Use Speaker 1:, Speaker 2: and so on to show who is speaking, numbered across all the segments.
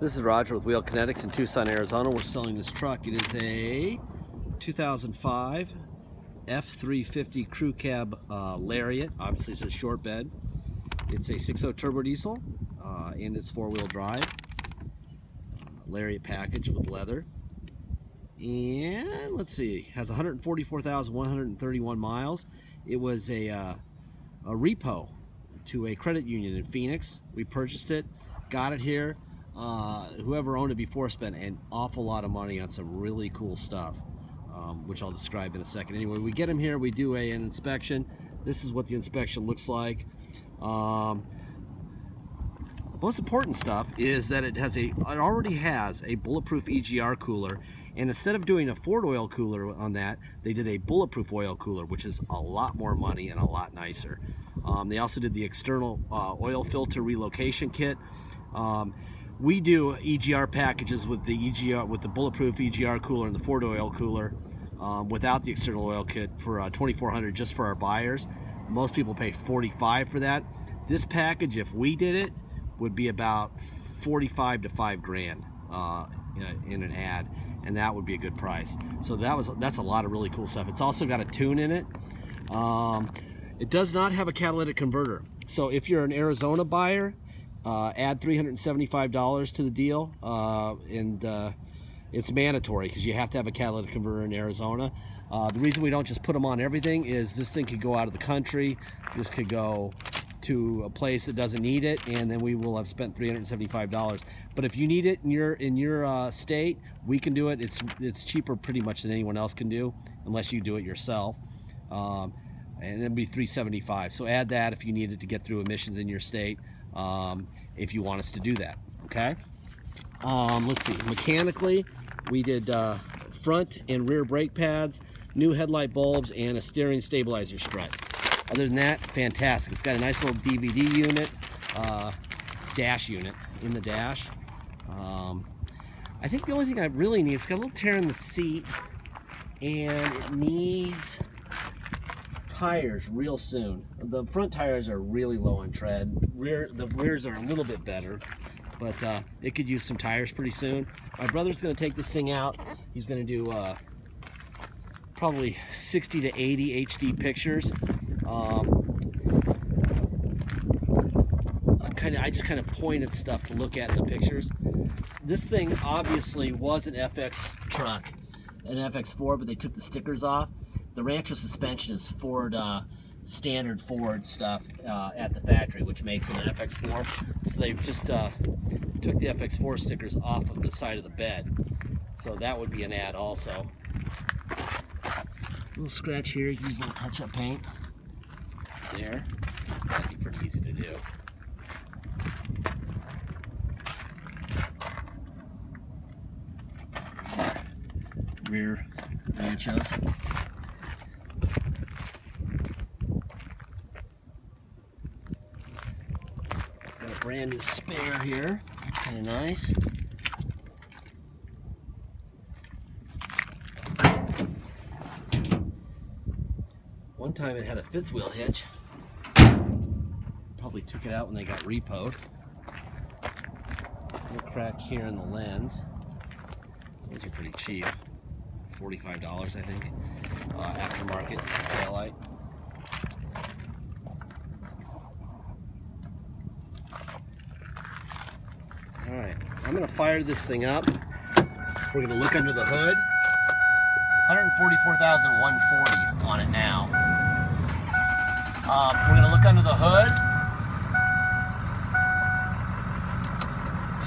Speaker 1: This is Roger with Wheel Kinetics in Tucson, Arizona. We're selling this truck. It is a 2005 F350 crew cab Lariat. Obviously it's a short bed. It's a 6.0 turbo diesel and it's four-wheel drive. Lariat package with leather. And let's see, has 144,131 miles. It was a repo to a credit union in Phoenix. We purchased it, got it here. Whoever owned it before spent an awful lot of money on some really cool stuff, which I'll describe in a second. Anyway, we get them here, we do an inspection. This is what the inspection looks like. Most important stuff is that it already has a bulletproof EGR cooler, and instead of doing a Ford oil cooler on that, they did a bulletproof oil cooler, which is a lot more money and a lot nicer. They also did the external oil filter relocation kit. We do EGR packages with the bulletproof EGR cooler and the Ford oil cooler without the external oil kit for $2,400 just for our buyers. Most people pay $45 for that. This package, if we did it, would be about $45 to $5 grand in an ad, and that would be a good price. So that's a lot of really cool stuff. It's also got a tune in it. It does not have a catalytic converter. So if you're an Arizona buyer, add $375 to the deal, and it's mandatory because you have to have a catalytic converter in Arizona. The reason we don't just put them on everything is this thing could go out of the country. This could go to a place that doesn't need it, and then we will have spent $375. But if you need it in your state, we can do it. It's cheaper pretty much than anyone else can do, unless you do it yourself. And it'd be $375. So add that if you need it to get through emissions in your state. If you want us to do that, okay? Let's see, mechanically, we did front and rear brake pads, new headlight bulbs, and a steering stabilizer strut. Other than that, fantastic. It's got a nice little DVD unit, dash unit in the dash. I think the only thing I really need, it's got a little tear in the seat, and it needs tires real soon. The front tires are really low on tread. The rears are a little bit better, but it could use some tires pretty soon. My brother's going to take this thing out. He's going to do probably 60 to 80 HD pictures. I just kind of pointed stuff to look at in the pictures. This thing obviously was an FX truck, an FX4, but they took the stickers off. The Rancho suspension is Ford, standard Ford stuff at the factory, which makes it an FX4. So they just took the FX4 stickers off of the side of the bed. So that would be an ad also. A little scratch here, use a little touch-up paint. There. That'd be pretty easy to do. Rear Ranchos. It's got a brand new spare here. That's kind of nice. One time it had a fifth wheel hitch. Probably took it out when they got repoed. A little crack here in the lens. Those are pretty cheap. $45, I think. Aftermarket taillight. Alright, I'm going to fire this thing up. We're going to look under the hood. 144,140 on it now. We're going to look under the hood.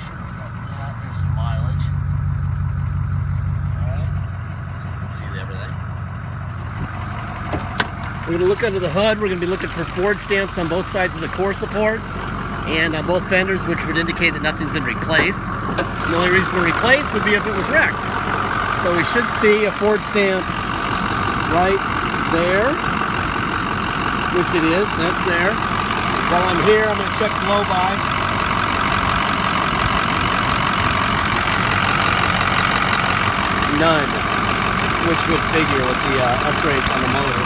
Speaker 1: Sure we got that. There's the mileage. Alright, so you can see everything. We're going to look under the hood. We're going to be looking for Ford stamps on both sides of the core support and on both fenders, which would indicate that nothing's been replaced. The only reason for replaced would be if it was wrecked. So we should see a Ford stamp right there, which it is. That's there. While I'm here, I'm going to check blow-by. None, which would figure with the upgrades on the motor.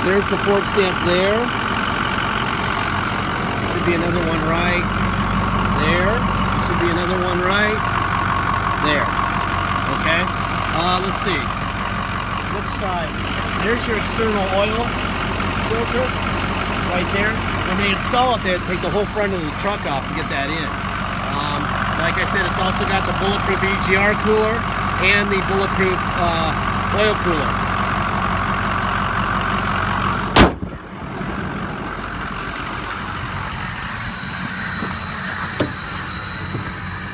Speaker 1: There's the Ford stamp there. Should be another one right there. Should be another one right there. Okay. Let's see. Which side? There's your external oil filter right there. When they install it, they take the whole front of the truck off to get that in. Like I said, it's also got the bulletproof EGR cooler and the bulletproof oil cooler.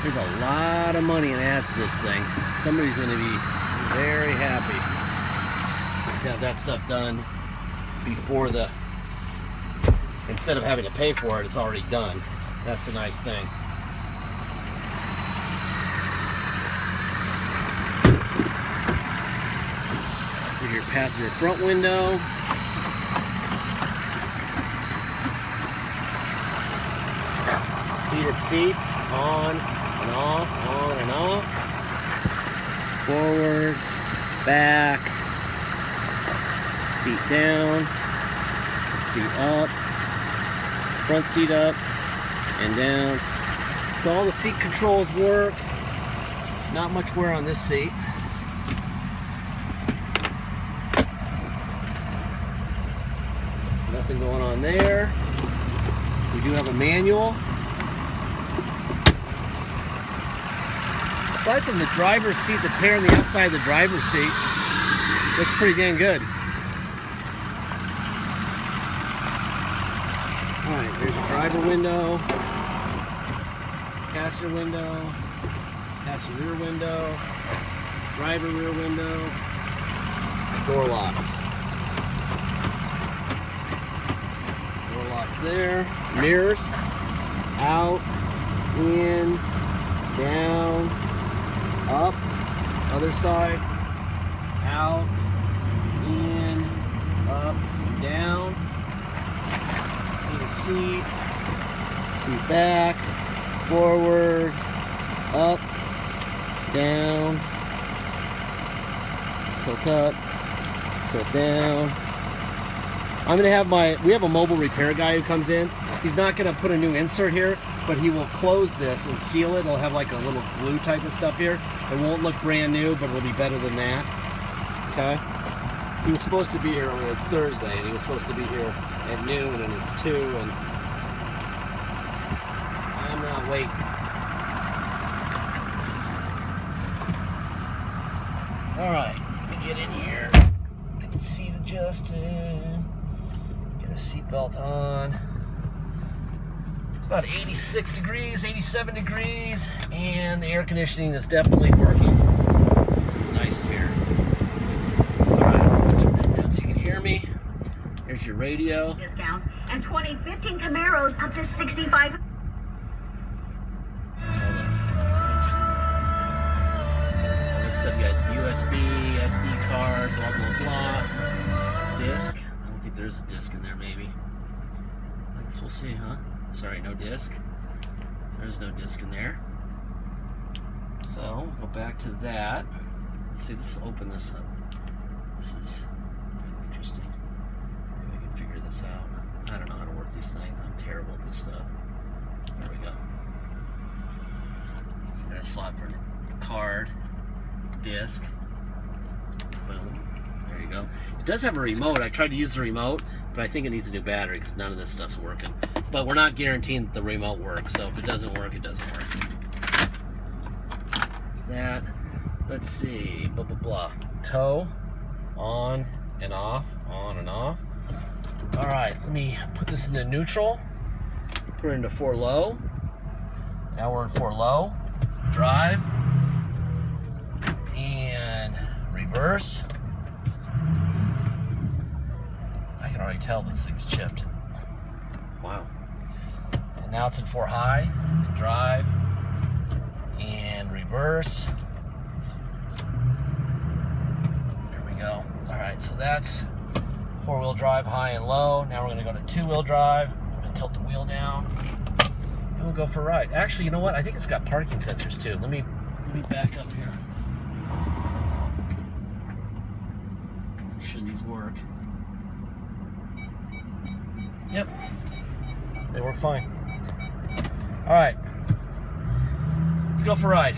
Speaker 1: There's a lot of money in ads to this thing. Somebody's going to be very happy to have that stuff done before instead of having to pay for it, it's already done. That's a nice thing. Your passenger front window. Heated seats, on and off, on and off. Forward, back, seat down, seat up, front seat up and down. So all the seat controls work. Not much wear on this seat. Nothing going on there. We do have a manual. Aside from the driver's seat, the tear on the outside of the driver's seat looks pretty dang good. Alright, there's a driver window, passenger window, passenger rear window, driver rear window, door locks. Door locks there, mirrors, out, in, down, up, other side, out, in, up, down, heated seat, seat back, forward, up, down, tilt up, tilt down. I'm gonna have we have a mobile repair guy who comes in. He's not gonna put a new insert here, but he will close this and seal it. It'll have like a little glue type of stuff here. It won't look brand new, but it'll be better than that. Okay? He was supposed to be here, it's Thursday, and he was supposed to be here at noon, and it's 2, and I'm not waiting. Alright, let me get in here, get the seat adjusted, get a seatbelt on. It's about 86 degrees, 87 degrees, and the air conditioning is definitely working. It's nice in here. Alright, I'll turn that down so you can hear me. Here's your radio.
Speaker 2: Discounts and 2015 Camaros up to 65.
Speaker 1: You got USB, SD card, blah, blah, blah. Disc. I don't think there's a disc in there, maybe. I guess we'll see, huh? Sorry, no disc. There's no disc in there. So, go back to that. Let's see, let's open this up. This is kind of interesting. Maybe I can figure this out. I don't know how to work these things. I'm terrible at this stuff. There we go. So, I got a slot for a card. Disc. Boom. There you go. It does have a remote. I tried to use the remote, but I think it needs a new battery because none of this stuff's working. But we're not guaranteeing that the remote works, so if it doesn't work, it doesn't work. There's that. Let's see. Blah, blah, blah. Tow. On and off. On and off. Alright, let me put this into neutral. Put it into 4 low. Now we're in 4 low. Drive. And reverse. I can already tell this thing's chipped. Wow. And now it's in 4 high. And drive. And reverse. There we go. Alright, so that's 4-wheel drive, high and low. Now we're going to go to 2-wheel drive. I'm going to tilt the wheel down. And we'll go for a ride. Actually, you know what? I think it's got parking sensors too. Let me back up here. Should these work? Yep, they work fine. All right, let's go for a ride.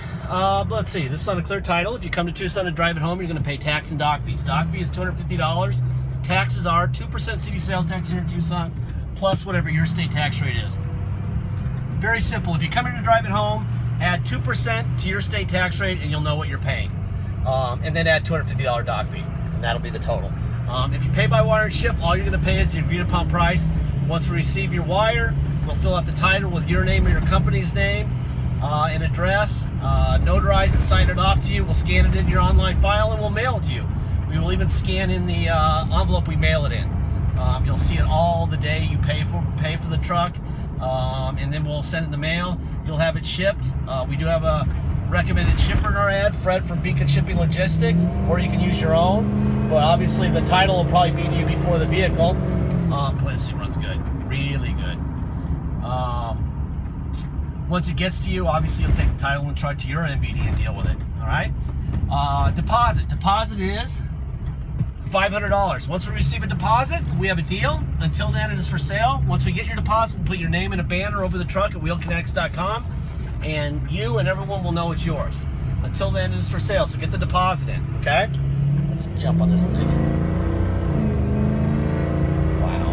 Speaker 1: Let's see, this is on a clear title. If you come to Tucson to drive it home, you're going to pay tax and dock fees. Dock fee is $250. Taxes are 2% city sales tax here in Tucson, plus whatever your state tax rate is. Very simple. If you come here to drive it home, add 2% to your state tax rate and you'll know what you're paying. And then add $250 dock fee, and that'll be the total. If you pay by wire and ship, all you're going to pay is the agreed upon price. Once we receive your wire, we'll fill out the title with your name and your company's name and address, notarize it, sign it off to you. We'll scan it into your online file and we'll mail it to you. We will even scan in the envelope we mail it in. You'll see it all the day you pay for the truck, and then we'll send it in the mail. You'll have it shipped. We do have a recommended shipper in our ad, Fred from Beacon Shipping Logistics, or you can use your own. But obviously the title will probably be to you before the vehicle. Boy, this thing runs good, really good. Once it gets to you, obviously you'll take the title and try to your NVD and deal with it. All right. Deposit is $500. Once we receive a deposit, we have a deal. Until then, it is for sale. Once we get your deposit, we'll put your name in a banner over the truck at wheelkinetics.com, and you and everyone will know it's yours. Until then, it is for sale, so get the deposit in, okay? Let's jump on this thing. Wow.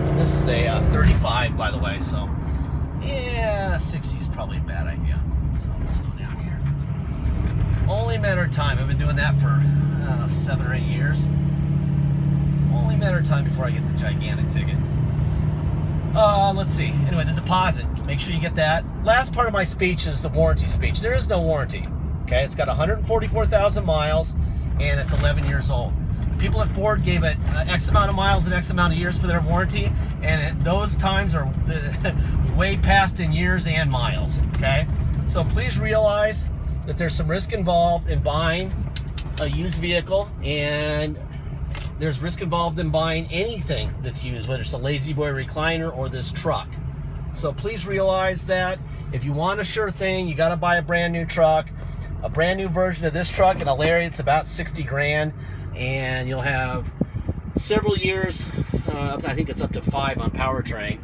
Speaker 1: And this is a 35, by the way, so yeah, 60 is probably a bad idea. So I'll slow down here. Only a matter of time. I've been doing that for 7 or 8 years. Only a matter of time before I get the gigantic ticket. Let's see. Anyway, the deposit. Make sure you get that. Last part of my speech is the warranty speech. There is no warranty. Okay, it's got 144,000 miles, and it's 11 years old. The people at Ford gave it X amount of miles and X amount of years for their warranty, and those times are way past in years and miles. Okay, so please realize that there's some risk involved in buying a used vehicle, and there's risk involved in buying anything that's used, whether it's a Lazy Boy recliner or this truck. So please realize that if you want a sure thing, you got to buy a brand new truck. A brand new version of this truck in a Lariat, it's about 60 grand, and you'll have several years, I think it's up to 5 on powertrain,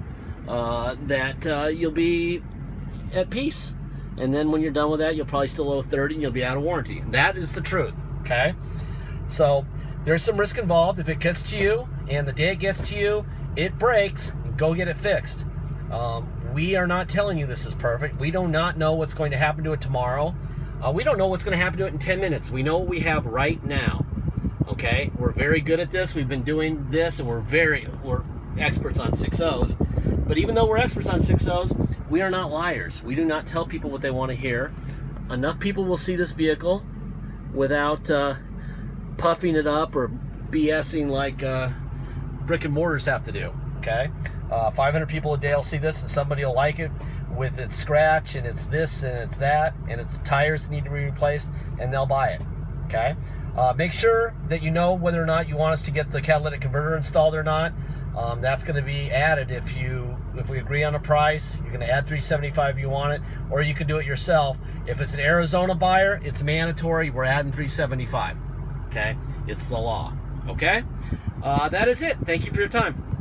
Speaker 1: that you'll be at peace. And then when you're done with that, you'll probably still owe 30 and you'll be out of warranty. That is the truth, okay? So there's some risk involved. If it gets to you and the day it gets to you, it breaks, go get it fixed. We are not telling you this is perfect. We do not know what's going to happen to it tomorrow. We don't know what's going to happen to it in 10 minutes. We know what we have right now, okay? We're very good at this. We've been doing this, and we're experts on 6.0s. But even though we're experts on 6.0s, we are not liars. We do not tell people what they want to hear. Enough people will see this vehicle without puffing it up or BSing like brick and mortars have to do, okay? 500 people a day will see this, and somebody will like it with its scratch and it's this and it's that and its tires need to be replaced, and they'll buy it, okay? Make sure that you know whether or not you want us to get the catalytic converter installed or not. That's going to be added if we agree on a price. You're going to add $375 if you want it, or you can do it yourself. If it's an Arizona buyer, it's mandatory. We're adding $375. Okay, it's the law. Okay, that is it. Thank you for your time.